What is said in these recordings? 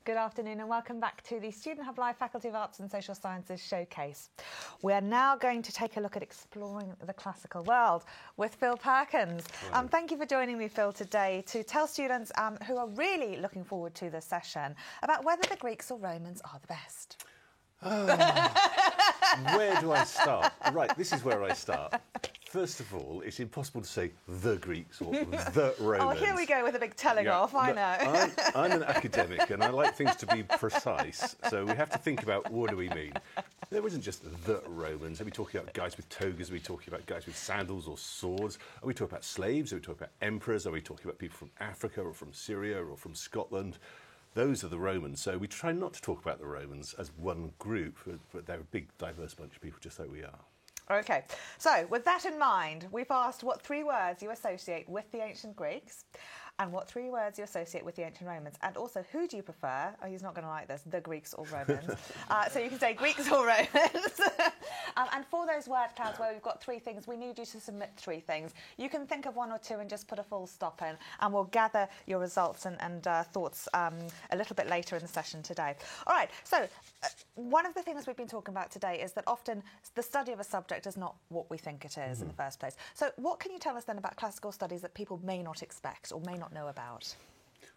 Good afternoon and welcome back to the Student Hub Live Faculty of Arts and Social Sciences Showcase. We are now going to take a look at exploring the classical world with Phil Perkins. Thank you for joining me, Phil, today to tell students who are really looking forward to this session about whether the Greeks or Romans are the best. Where do I start? Right, this is where I start. First of all, it's impossible to say the Greeks or the Romans. Oh, here we go with a big telling off, I know. I'm an academic and I like things to be precise, so we have to think about what do we mean. There isn't just the Romans. Are we talking about guys with togas? Are we talking about guys with sandals or swords? Are we talking about slaves? Are we talking about emperors? Are we talking about people from Africa or from Syria or from Scotland? Those are the Romans. So we try not to talk about the Romans as one group, but they're a big, diverse bunch of people, just like we are. OK, so with that in mind, we've asked what 3 words you associate with the ancient Greeks and what 3 words you associate with the ancient Romans. And also, who do you prefer? Oh, he's not going to like this, the Greeks or Romans. So you can say Greeks or Romans. And for those word clouds where we've got 3 things, we need you to submit 3 things. You can think of 1 or 2 and just put a full stop in, and we'll gather your results and thoughts a little bit later in the session today. All right, so one of the things we've been talking about today is that often the study of a subject is not what we think it is in the first place. So what can you tell us then about classical studies that people may not expect or may not know about?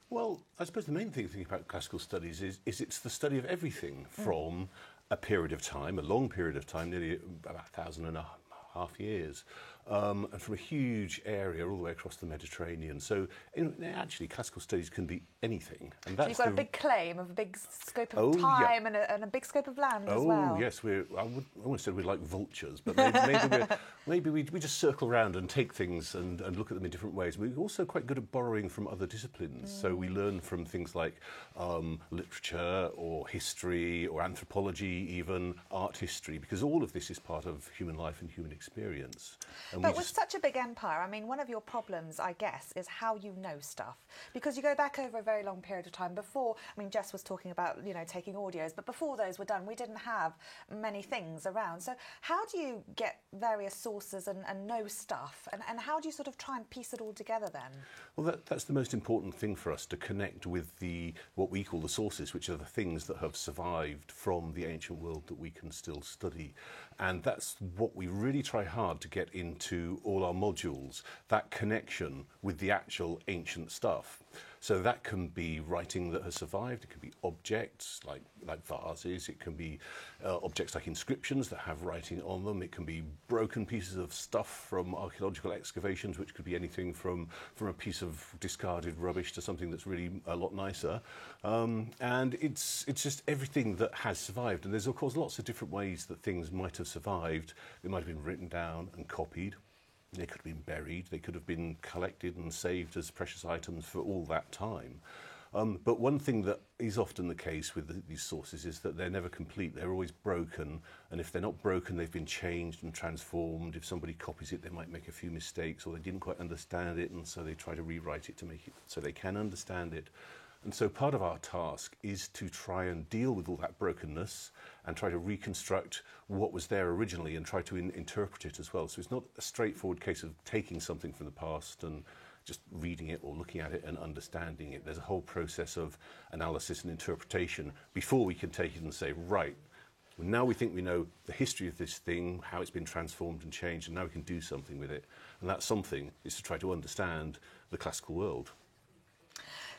Well, I suppose the main thing to think about classical studies is it's the study of everything from a period of time, a long period of time, nearly about 1,500 years, and from a huge area all the way across the Mediterranean. So actually, classical studies can be anything. And that's so you've got a big claim of a big scope of time and a big scope of land as well. Oh, yes. I almost said we're like vultures, but maybe we just circle around and take things and look at them in different ways. We're also quite good at borrowing from other disciplines. So we learn from things like literature or history or anthropology, even art history, because all of this is part of human life and human experience. But with such a big empire, I mean, one of your problems, I guess, is how you know stuff. Because you go back over a very long period of time before, I mean, Jess was talking about, taking audios, but before those were done, we didn't have many things around. So how do you get various sources and know stuff? And how do you sort of try and piece it all together then? Well, that's the most important thing for us, to connect with what we call the sources, which are the things that have survived from the ancient world that we can still study. And that's what we really try hard to get into all our modules, that connection with the actual ancient stuff. So that can be writing that has survived, it can be objects like vases, it can be objects like inscriptions that have writing on them, it can be broken pieces of stuff from archaeological excavations, which could be anything from a piece of discarded rubbish to something that's really a lot nicer. And it's just everything that has survived. And there's, of course, lots of different ways that things might have survived. They might have been written down and copied. They could have been buried, they could have been collected and saved as precious items for all that time. But one thing that is often the case with these sources is that they're never complete, they're always broken, and if they're not broken, they've been changed and transformed. If somebody copies it, they might make a few mistakes, or they didn't quite understand it, and so they try to rewrite it to make it so they can understand it. And so part of our task is to try and deal with all that brokenness and try to reconstruct what was there originally and try to interpret it as well. So it's not a straightforward case of taking something from the past and just reading it or looking at it and understanding it. There's a whole process of analysis and interpretation before we can take it and say, right, now we think we know the history of this thing, how it's been transformed and changed, and now we can do something with it. And that something is to try to understand the classical world.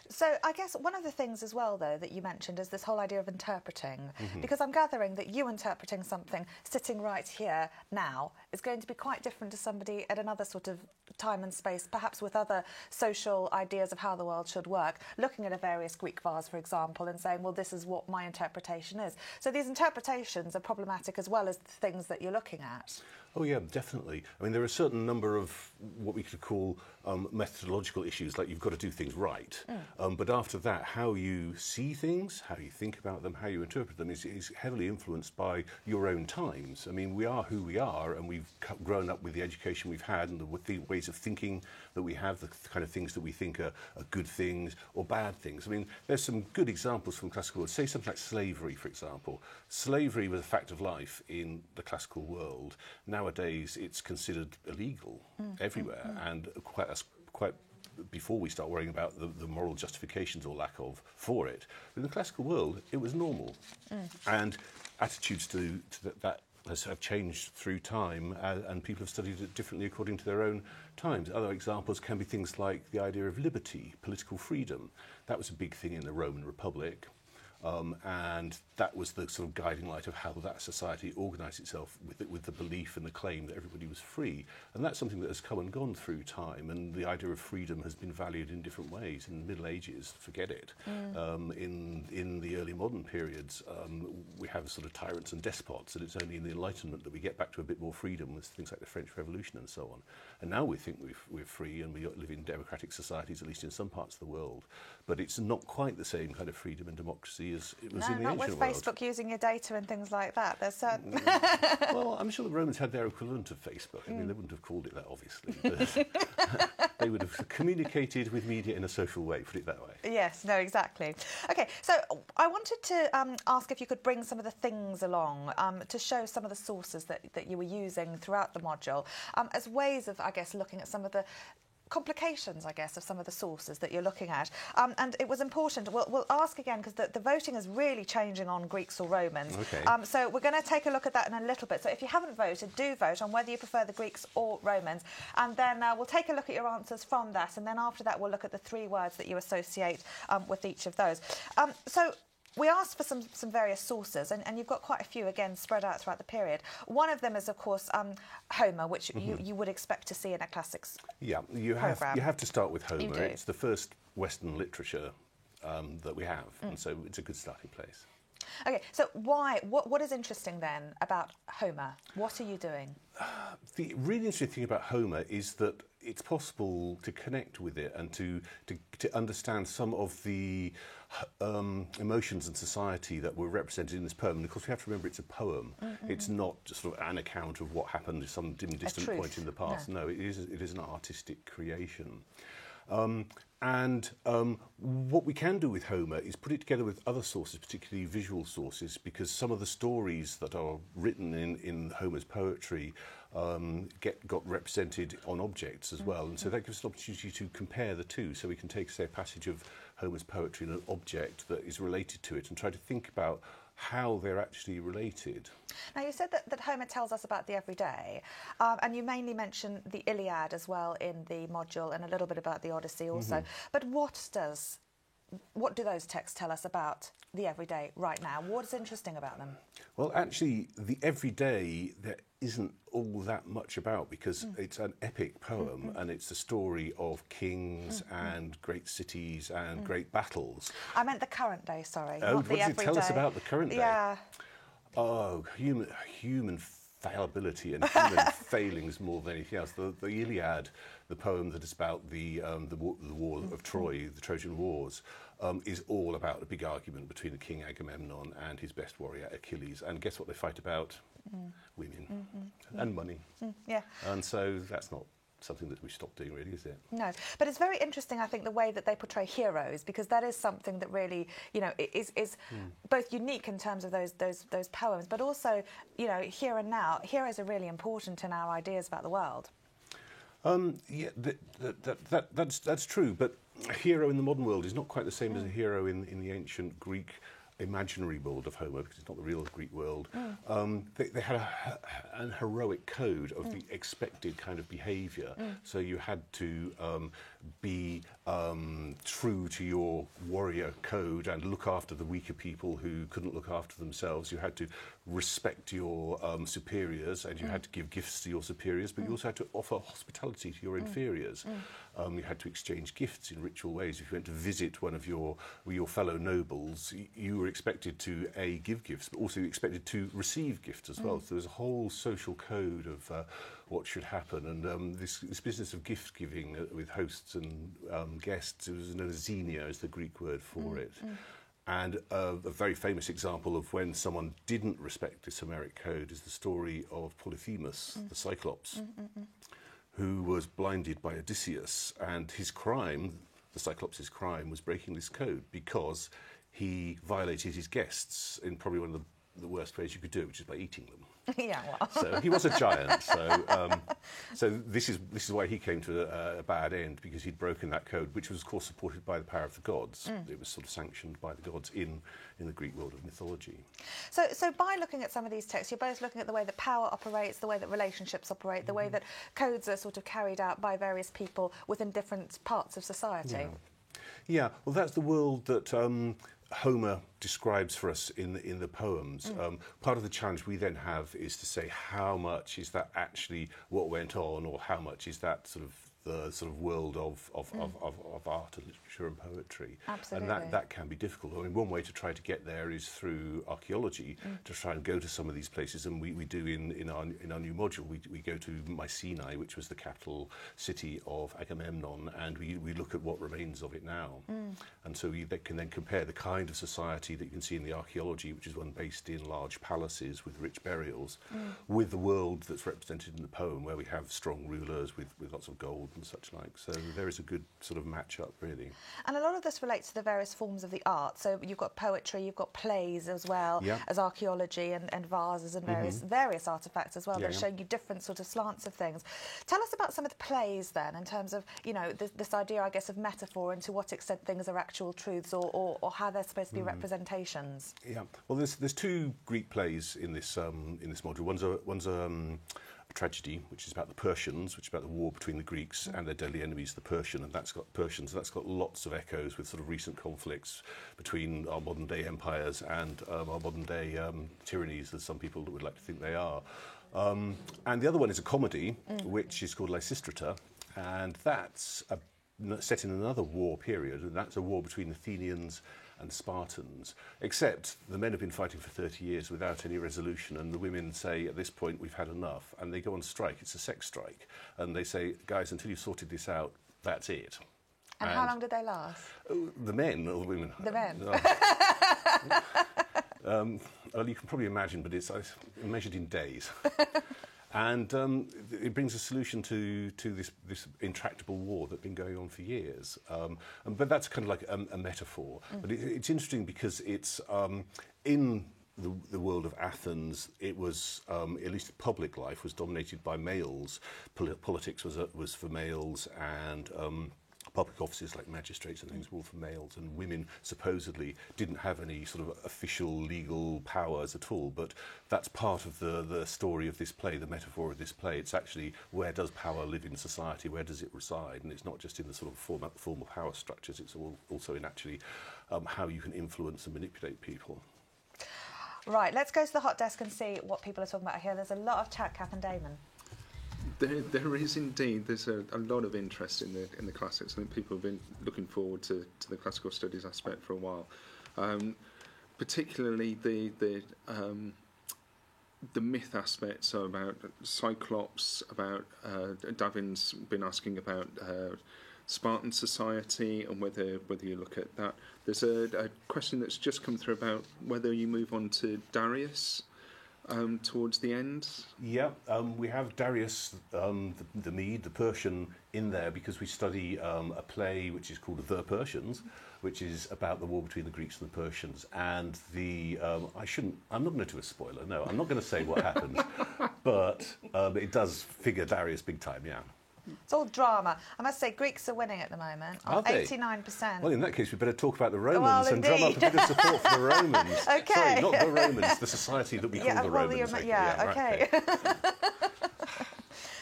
So I guess one of the things as well, though, that you mentioned is this whole idea of interpreting. Because I'm gathering that you interpreting something sitting right here now is going to be quite different to somebody at another sort of time and space, perhaps with other social ideas of how the world should work, looking at a various Greek vase, for example, and saying, well, this is what my interpretation is. So these interpretations are problematic as well as the things that you're looking at. Oh yeah, definitely. I mean, there are a certain number of what we could call methodological issues, like you've got to do things right. But after that, how you see things, how you think about them, how you interpret them is heavily influenced by your own times. I mean, we are who we are, and we've grown up with the education we've had and the ways of thinking that we have, the kind of things that we think are good things or bad things. I mean, there's some good examples from classical world. Say something like slavery, for example. Slavery was a fact of life in the classical world. Nowadays, it's considered illegal everywhere, and quite before we start worrying about the moral justifications or lack of for it. But in the classical world, it was normal. And attitudes to that have changed through time, and people have studied it differently according to their own times. Other examples can be things like the idea of liberty, political freedom. That was a big thing in the Roman Republic. And that was the sort of guiding light of how that society organised itself with the belief and the claim that everybody was free. And that's something that has come and gone through time, and the idea of freedom has been valued in different ways. In the Middle Ages, forget it. In the early modern periods, we have sort of tyrants and despots, and it's only in the Enlightenment that we get back to a bit more freedom with things like the French Revolution and so on. And now we think we're free, and we live in democratic societies, at least in some parts of the world. But it's not quite the same kind of freedom and democracy as it was in the ancient world. Not with Facebook using your data and things like that. There's certain... Well, I'm sure the Romans had their equivalent of Facebook. I mean, they wouldn't have called it that, obviously, but they would have communicated with media in a social way, put it that way. Yes, no, exactly. OK, so I wanted to ask if you could bring some of the things along to show some of the sources that you were using throughout the module as ways of, I guess, looking at some of the complications, I guess, of some of the sources that you're looking at. And it was important. We'll ask again, because the voting is really changing on Greeks or Romans. Okay. So we're going to take a look at that in a little bit. So if you haven't voted, do vote on whether you prefer the Greeks or Romans. And then we'll take a look at your answers from that. And then after that, we'll look at the 3 words that you associate with each of those. So we asked for some various sources, and you've got quite a few, again, spread out throughout the period. One of them is, of course, Homer, which you would expect to see in a classics programme. You have to start with Homer. You do. It's the first Western literature that we have, and so it's a good starting place. OK, so what is interesting then about Homer? What are you doing? The really interesting thing about Homer is that it's possible to connect with it and to understand some of the emotions and society that were represented in this poem. And of course, we have to remember it's a poem. It's not just sort of an account of what happened at some dim, distant point in the past. No, it is an artistic creation. What we can do with Homer is put it together with other sources, particularly visual sources, because some of the stories that are written in Homer's poetry got represented on objects as well. And so that gives us an opportunity to compare the two. So we can take, say, a passage of Homer's poetry and an object that is related to it and try to think about how they're actually related. Now, you said that Homer tells us about the everyday, and you mainly mention the Iliad as well in the module, and a little bit about the Odyssey also. But what do those texts tell us about the everyday right now? What is interesting about them? Well, actually, the everyday there isn't all that much about, because it's an epic poem and it's the story of kings and great cities and great battles. I meant the current day, sorry. Oh, not what the does it tell us about the current day? Yeah. Oh, human fallibility and human failings more than anything else. The Iliad, the poem that is about the war of Troy, the Trojan Wars, is all about a big argument between the king Agamemnon and his best warrior Achilles. And guess what they fight about? Women and money. Yeah. And so that's not something that we stop doing, really, is it? No, but it's very interesting, I think, the way that they portray heroes, because that is something that really, is both unique in terms of those poems, but also, here and now, heroes are really important in our ideas about the world. Yeah, that's true, but a hero in the modern world is not quite the same as a hero in the ancient Greek imaginary world of Homer, because it's not the real Greek world. They had an heroic code of the expected kind of behaviour. So you had to be true to your warrior code and look after the weaker people who couldn't look after themselves. You had to respect your superiors, and you had to give gifts to your superiors, but you also had to offer hospitality to your inferiors. You had to exchange gifts in ritual ways. If you went to visit one of your fellow nobles, you were expected to, A, give gifts, but also you expected to receive gifts as well. So there was a whole social code of what should happen. And this business of gift giving with hosts and guests, it was known as xenia, as the Greek word for it. And a very famous example of when someone didn't respect this Homeric code is the story of Polyphemus, the Cyclops, who was blinded by Odysseus, and his crime, the Cyclops' crime, was breaking this code because he violated his guests in probably one of the the worst ways you could do it, which is by eating them. Yeah, well. So he was a giant. So this is why he came to a bad end, because he'd broken that code, which was of course supported by the power of the gods. It was sort of sanctioned by the gods in the Greek world of mythology. So by looking at some of these texts, you're both looking at the way that power operates, the way that relationships operate, the way that codes are sort of carried out by various people within different parts of society. Yeah, well, that's the world that Homer describes for us in the poems. Part of the challenge we then have is to say how much is that actually what went on, or how much is that sort of the sort of world of art and literature and poetry. Absolutely. And that can be difficult. I mean, one way to try to get there is through archaeology, to try and go to some of these places, and we do in our new module, we go to Mycenae, which was the capital city of Agamemnon, and we look at what remains of it now. And so we can then compare the kind of society that you can see in the archaeology, which is one based in large palaces with rich burials, with the world that's represented in the poem, where we have strong rulers with lots of gold and such like. So there is a good sort of match-up, really. And a lot of this relates to the various forms of the art. So you've got poetry, you've got plays as well as archaeology and vases and various artefacts as well that show you different sort of slants of things. Tell us about some of the plays then, in terms of, you know, this idea, I guess, of metaphor, and to what extent things are actual truths, or how they're supposed to be representations. Yeah. Well, there's two Greek plays in this module. One's a tragedy, which is about the Persians, which is about the war between the Greeks and their deadly enemies, the Persian, and that's got lots of echoes with sort of recent conflicts between our modern day empires and our modern day tyrannies, as some people would like to think they are. And the other one is a comedy, which is called Lysistrata, and that's set in another war period, and that's a war between Athenians and Spartans, except the men have been fighting for 30 years without any resolution, and the women say, at this point, we've had enough, and they go on strike. It's a sex strike, and they say, guys, until you've sorted this out, that's it. And how long did they last? The men or the women? The men. Well, you can probably imagine, but it's measured in days. And it brings a solution to this intractable war that's been going on for years. But that's kind of like a metaphor. But it's interesting because it's in the world of Athens. It was at least public life was dominated by males. Politics was for males, and public offices like magistrates and things were all for males, and women supposedly didn't have any sort of official legal powers at all. But that's part of the story of this play, the metaphor of this play. It's actually, where does power live in society? Where does it reside? And it's not just in the sort of formal power structures, it's also in actually how you can influence and manipulate people. Right, let's go to the hot desk and see what people are talking about here. There's a lot of chat, Kath and Damon. There is indeed. There's a lot of interest in the classics. I think people have been looking forward to the classical studies aspect for a while, particularly the myth aspects, so about Cyclops, about Davin's been asking about Spartan society and whether you look at that. There's a question that's just come through about whether you move on to Darius towards the end. Yeah, we have Darius, the Mede, the Persian, in there because we study a play which is called The Persians, which is about the war between the Greeks and the Persians. And I'm not going to do a spoiler, no, I'm not going to say what happens, but it does figure Darius big time, yeah. It's all drama. I must say, Greeks are winning at the moment. Are they? 89%. Well, in that case, we better talk about the Romans and indeed. drum up a bit of support for the Romans. Okay. Sorry, not the Romans, the society that we call the Romans. Okay.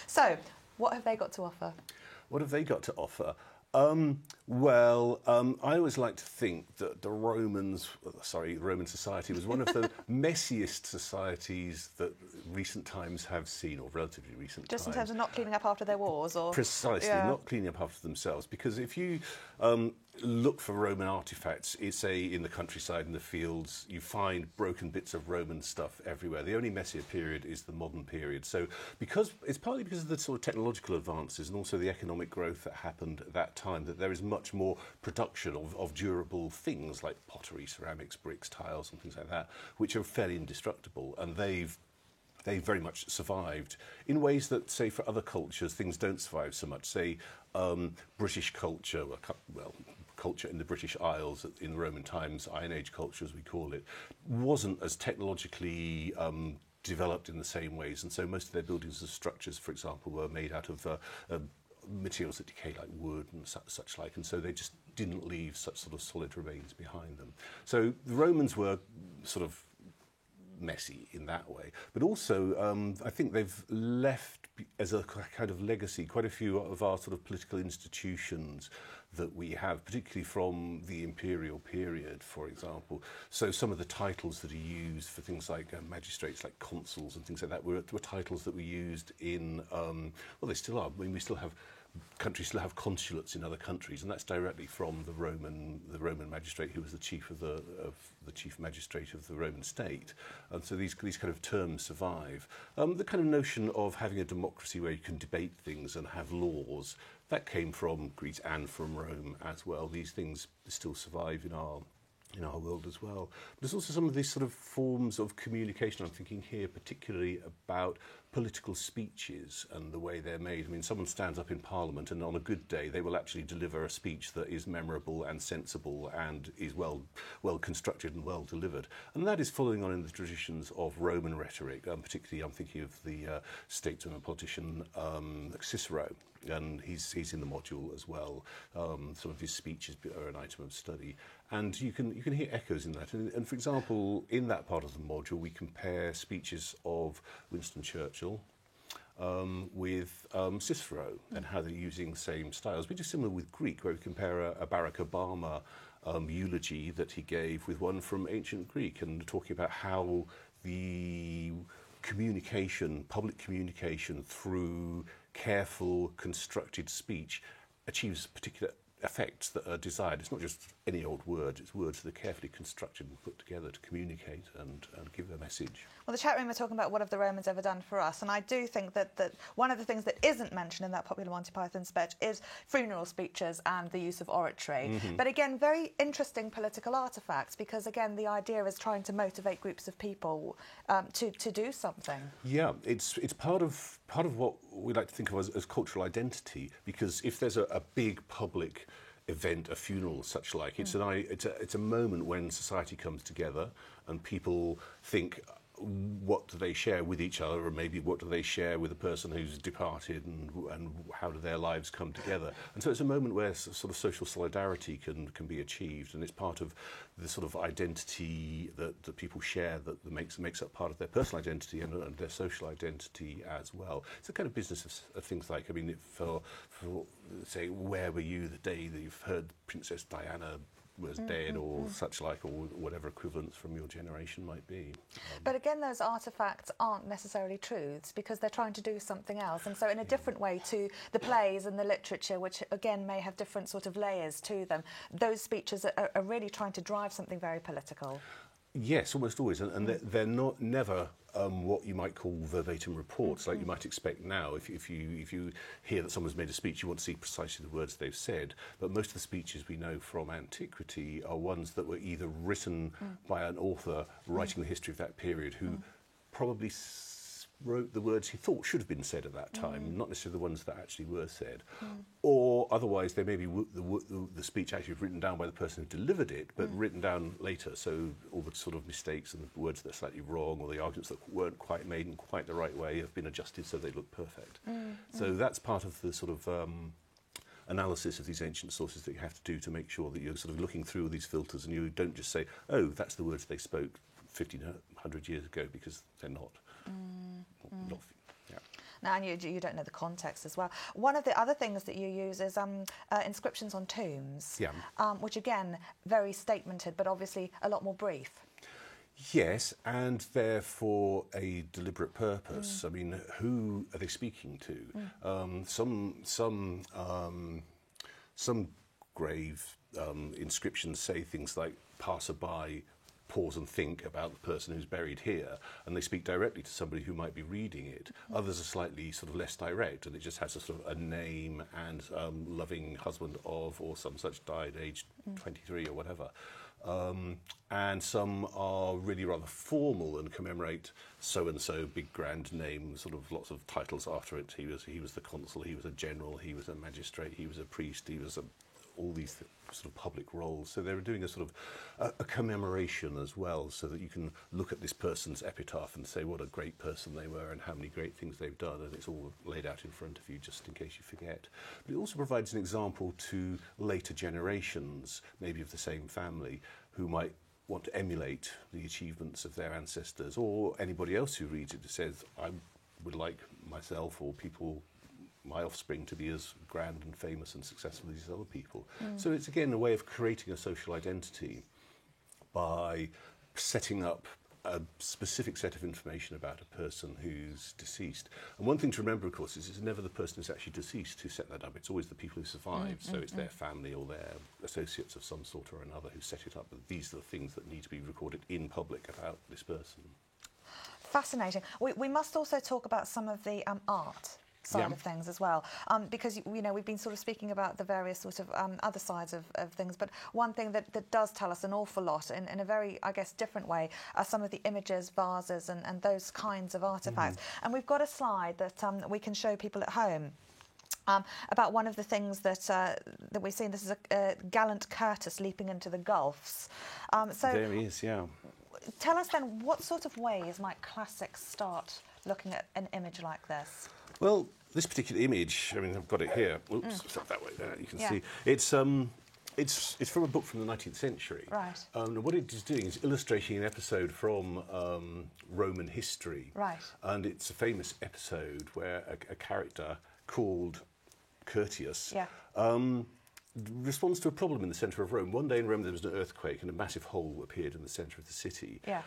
So, what have they got to offer? What have they got to offer? I always like to think that the Roman society was one of the messiest societies that recent times have seen, or relatively recent times. Just in terms of not cleaning up after their wars? Or Precisely, not cleaning up after themselves. Because if you look for Roman artefacts, in the countryside, in the fields, you find broken bits of Roman stuff everywhere. The only messier period is the modern period. So it's partly because of the sort of technological advances and also the economic growth that happened at that time, that there is much more production of durable things like pottery, ceramics, bricks, tiles and things like that, which are fairly indestructible, and they've very much survived in ways that, say, for other cultures, things don't survive so much. Say, British culture, culture in the British Isles in Roman times, Iron Age culture as we call it, wasn't as technologically developed in the same ways, and so most of their buildings and structures, for example, were made out of materials that decay like wood and such like, and so they just didn't leave such sort of solid remains behind them. So the Romans were sort of messy in that way, but also I think they've left as a kind of legacy quite a few of our sort of political institutions that we have, particularly from the imperial period, for example. So some of the titles that are used for things like magistrates, like consuls and things like that, were titles that were used in, well, they still are. I mean, we still have, countries still have consulates in other countries, and that's directly from the Roman magistrate who was the chief of the chief magistrate of the Roman state. And so these kind of terms survive. The kind of notion of having a democracy where you can debate things and have laws, that came from Greece and from Rome as well. These things still survive in our world as well. But there's also some of these sort of forms of communication. I'm thinking here particularly about political speeches and the way they're made. I mean, someone stands up in Parliament and on a good day they will actually deliver a speech that is memorable and sensible and is well constructed and well delivered. And that is following on in the traditions of Roman rhetoric, particularly I'm thinking of the statesman and politician Cicero. And he's in the module as well. Some of his speeches are an item of study, and you can hear echoes in that. And for example, in that part of the module, we compare speeches of Winston Churchill with Cicero and how they're using the same styles. We do similar with Greek, where we compare a Barack Obama eulogy that he gave with one from ancient Greek, and talking about how the communication, public communication through careful, constructed speech achieves particular effects that are desired. It's not just any old words, it's words that are carefully constructed and put together to communicate and give a message. Well, the chat room are talking about what have the Romans ever done for us, and I do think that one of the things that isn't mentioned in that popular Monty Python sketch is funeral speeches and the use of oratory. Mm-hmm. But again, very interesting political artefacts, because again, the idea is trying to motivate groups of people to do something. Yeah, it's part of what we like to think of as cultural identity, because if there's a big public event, a funeral, such like, it's a moment when society comes together and people think, what do they share with each other, or maybe what do they share with the person who's departed, and how do their lives come together? And so it's a moment where sort of social solidarity can be achieved, and it's part of the sort of identity that people share that makes up part of their personal identity and their social identity as well. It's a kind of business of things like, I mean, for say, where were you the day that you've heard Princess Diana was dead, or such like, or whatever equivalents from your generation might be. But again, those artefacts aren't necessarily truths, because they're trying to do something else, and so in a different way to the plays and the literature, which again may have different sort of layers to them, those speeches are really trying to drive something very political. Yes, almost always, and they're never what you might call verbatim reports, like you might expect now. If you hear that someone's made a speech, you want to see precisely the words they've said. But most of the speeches we know from antiquity are ones that were either written by an author writing the history of that period, who probably wrote the words he thought should have been said at that time, not necessarily the ones that actually were said. Or otherwise, they may be the speech actually written down by the person who delivered it, but written down later. So all the sort of mistakes and the words that are slightly wrong, or the arguments that weren't quite made in quite the right way, have been adjusted so they look perfect. So that's part of the sort of analysis of these ancient sources that you have to do to make sure that you're sort of looking through all these filters, and you don't just say, oh, that's the words they spoke 1,500 years ago, because they're not. Not, yeah. Now, and you don't know the context as well. One of the other things that you use is inscriptions on tombs, which again, very statemented, but obviously a lot more brief. Yes, and therefore a deliberate purpose. I mean, who are they speaking to? Some grave inscriptions say things like, passerby, pause and think about the person who's buried here, and they speak directly to somebody who might be reading it. Others are slightly sort of less direct, and it just has a sort of a name and loving husband of, or some such, died aged 23 or whatever. And some are really rather formal and commemorate so-and-so, big grand name, sort of lots of titles after it. He was the consul, he was a general, he was a magistrate, he was a priest, he was a all these sort of public roles. So they're doing a sort of a commemoration as well, so that you can look at this person's epitaph and say what a great person they were and how many great things they've done, and it's all laid out in front of you just in case you forget. But it also provides an example to later generations, maybe of the same family, who might want to emulate the achievements of their ancestors, or anybody else who reads it who says, I would like myself or people, my offspring, to be as grand and famous and successful as these other people. So it's again a way of creating a social identity by setting up a specific set of information about a person who's deceased. And one thing to remember, of course, is it's never the person who's actually deceased who set that up. It's always the people who survived. So it's their family or their associates of some sort or another who set it up. But these are the things that need to be recorded in public about this person. Fascinating. We must also talk about some of the art side of things as well, because we've been sort of speaking about the various sort of other sides of things, but one thing that does tell us an awful lot in a very, I guess, different way are some of the images, vases and those kinds of artefacts. And we've got a slide that we can show people at home about one of the things that we've seen. This is a gallant Curtis leaping into the gulfs. So There he is, yeah. Tell us then, what sort of ways might classics start looking at an image like this? Well, this particular image, I mean, I've got it here. Oops, step that way there, you can see. It's from a book from the 19th century. Right. And what it is doing is illustrating an episode from Roman history. Right. And it's a famous episode where a character called Curtius responds to a problem in the centre of Rome. One day in Rome there was an earthquake and a massive hole appeared in the centre of the city. Yeah.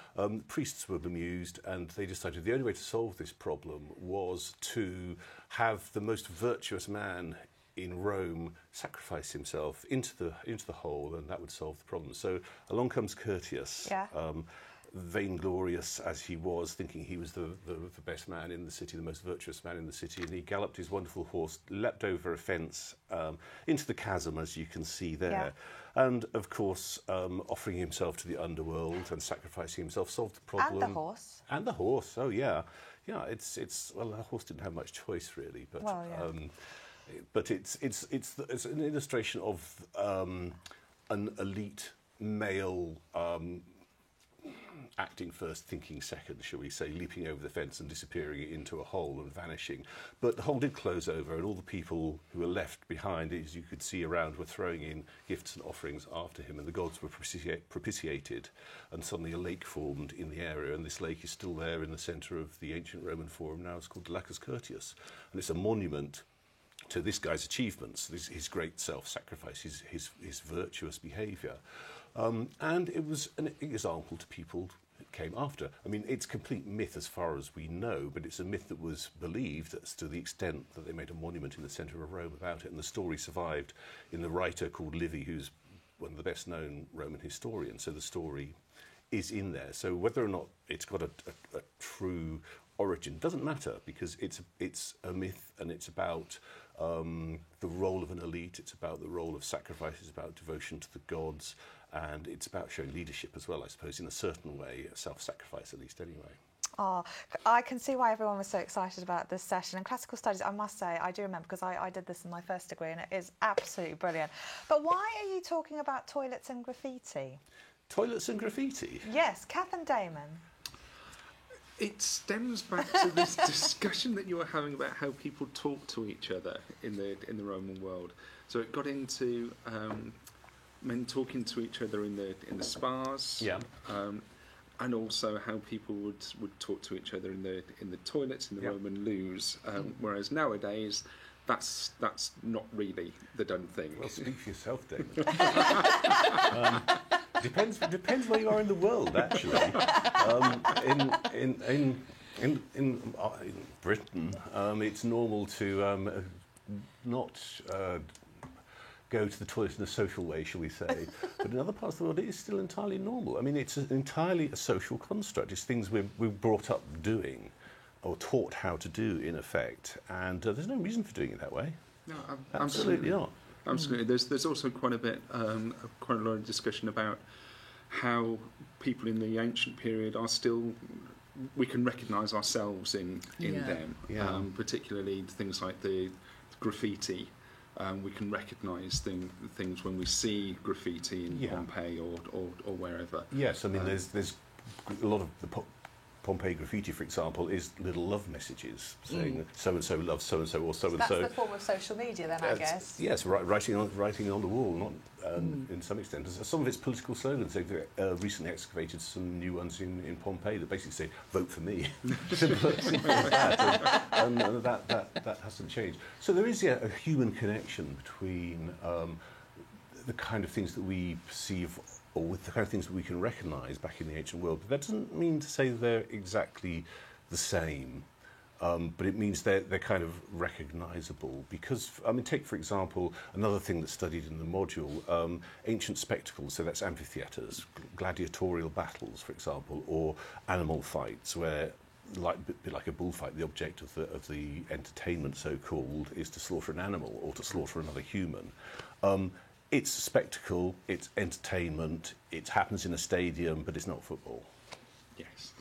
Priests were bemused and they decided the only way to solve this problem was to have the most virtuous man in Rome sacrifice himself into the hole, and that would solve the problem. So along comes Curtius. Yeah. Vainglorious as he was, thinking he was the best man in the city, the most virtuous man in the city, and he galloped his wonderful horse, leapt over a fence into the chasm, as you can see there. And, of course, offering himself to the underworld and sacrificing himself solved the problem. And the horse. And the horse, oh, yeah. Yeah, well, the horse didn't have much choice, really, but... Well, yeah. But it's an illustration of an elite male acting first, thinking second, shall we say, leaping over the fence and disappearing into a hole and vanishing. But the hole did close over, and all the people who were left behind, as you could see around, were throwing in gifts and offerings after him, and the gods were propitiated, and suddenly a lake formed in the area, and this lake is still there in the centre of the ancient Roman Forum now. It's called the Lacus Curtius, and it's a monument to this guy's achievements, his great self-sacrifice, his virtuous behaviour. And it was an example to people who came after. I mean, it's complete myth as far as we know, but it's a myth that was believed as to the extent that they made a monument in the centre of Rome about it, and the story survived in the writer called Livy, who's one of the best-known Roman historians, so the story is in there. So whether or not it's got a true origin doesn't matter, because it's a myth, and it's about the role of an elite, it's about the role of sacrifice, it's about devotion to the gods, and it's about showing leadership as well, I suppose, in a certain way, self-sacrifice at least anyway. Oh, I can see why everyone was so excited about this session. And classical studies, I must say, I do remember, because I did this in my first degree, and it is absolutely brilliant. But why are you talking about toilets and graffiti? Toilets and graffiti? Yes, Kath and Damon. It stems back to this discussion that you were having about how people talk to each other in the Roman world. So it got into men talking to each other in the spas, and also how people would talk to each other in the toilets in the Roman loos. Whereas nowadays, that's not really the done thing. Well, speak for yourself, David. Depends where you are in the world, actually. In Britain, it's normal to not go to the toilet in a social way, shall we say. But in other parts of the world, it is still entirely normal. I mean, it's entirely a social construct. It's things we're brought up doing, or taught how to do, in effect. And there's no reason for doing it that way. No, absolutely not. Absolutely. There's also quite a lot of discussion about how people in the ancient period are still, we can recognise ourselves in them. Particularly things like the graffiti We can recognise things when we see graffiti in Pompeii or wherever. Yes, I mean, there's a lot of the Pompeii graffiti, for example, is little love messages saying so-and-so loves so-and-so or so-and-so. That's the form of social media then, I guess. Yes, writing on the wall, not in some extent. Some of it's political slogans. They've recently excavated some new ones in Pompeii that basically say, vote for me. Simple as that. And that hasn't changed. So there is a human connection between the kind of things that we perceive or with the kind of things that we can recognise back in the ancient world. But that doesn't mean to say they're exactly the same, but it means they're kind of recognisable. Because, I mean, take, for example, another thing that's studied in the module, ancient spectacles, so that's amphitheatres, gladiatorial battles, for example, or animal fights, where, like a bullfight, the object of the entertainment, so-called, is to slaughter an animal or to slaughter another human. It's a spectacle, it's entertainment, it happens in a stadium, but it's not football. Yes.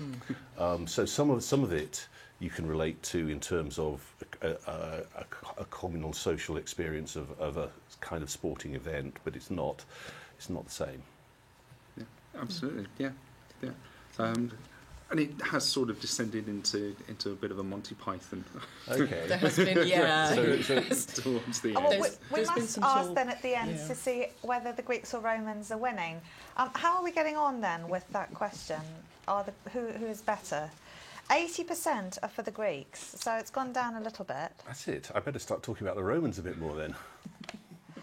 So some of it you can relate to in terms of a communal social experience of a kind of sporting event, but it's not the same. Yeah, absolutely. Yeah. And it has sort of descended into a bit of a Monty Python. Okay. There has been, towards the end. We must ask then at the end to see whether the Greeks or Romans are winning. How are we getting on then with that question? Who is better? 80% are for the Greeks, so it's gone down a little bit. That's it. I better start talking about the Romans a bit more then.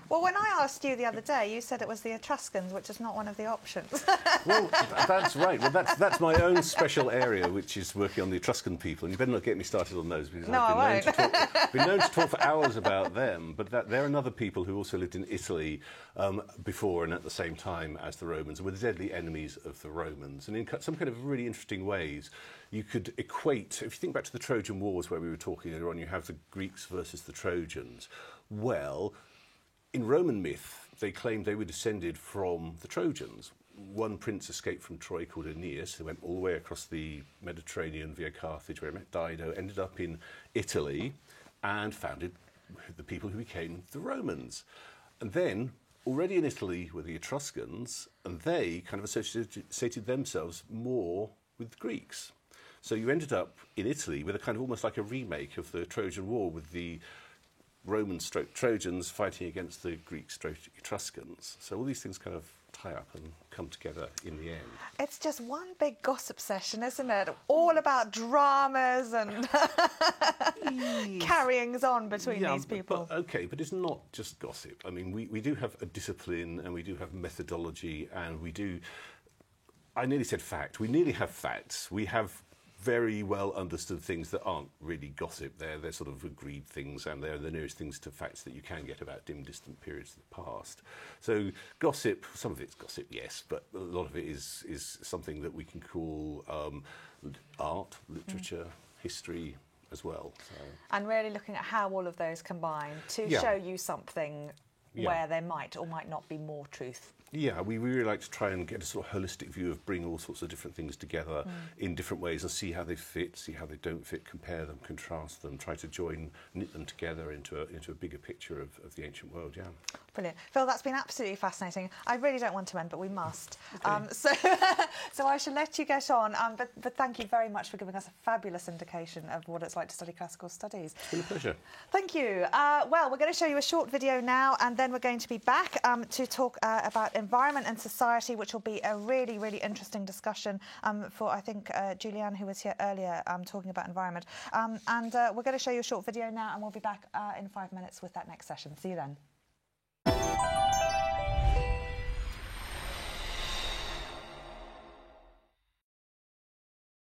Well, when I asked you the other day, you said it was the Etruscans, which is not one of the options. Well, that's right. Well, that's my own special area, which is working on the Etruscan people. And you better not get me started on those, because I've been known to talk for hours about them. But they're another people who also lived in Italy before and at the same time as the Romans, and were the deadly enemies of the Romans. And in some kind of really interesting ways, you could equate, if you think back to the Trojan Wars where we were talking earlier on, you have the Greeks versus the Trojans. Well, in Roman myth, they claimed they were descended from the Trojans. One prince escaped from Troy called Aeneas, who went all the way across the Mediterranean via Carthage, where he met Dido, ended up in Italy, and founded the people who became the Romans. And then, already in Italy were the Etruscans, and they kind of associated themselves more with the Greeks. So you ended up in Italy with a kind of almost like a remake of the Trojan War, with the Roman/Trojans fighting against the Greeks/Etruscans. So all these things kind of tie up and come together in the end. It's just one big gossip session, isn't it? All about dramas and carryings on between these people. But it's not just gossip. I mean, we do have a discipline, and we do have methodology, and we do... I nearly said fact. We nearly have facts. We have very well understood things that aren't really gossip. They're sort of agreed things, and they're the nearest things to facts that you can get about dim, distant periods of the past. So gossip, some of it's gossip, yes, but a lot of it is something that we can call art, literature, history as well. So. And really looking at how all of those combine to show you something where there might or might not be more truth. Yeah, we really like to try and get a sort of holistic view of bringing all sorts of different things together in different ways and see how they fit, see how they don't fit, compare them, contrast them, try to knit them together into a bigger picture of the ancient world, yeah. Brilliant. Phil, that's been absolutely fascinating. I really don't want to end, but we must. Okay. So I shall let you get on, but thank you very much for giving us a fabulous indication of what it's like to study classical studies. It's been a pleasure. Thank you. Well, we're going to show you a short video now, and then we're going to be back to talk about environment and society, which will be a really, really interesting discussion for, I think, Julianne, who was here earlier talking about environment. And we're going to show you a short video now, and we'll be back in 5 minutes with that next session. See you then.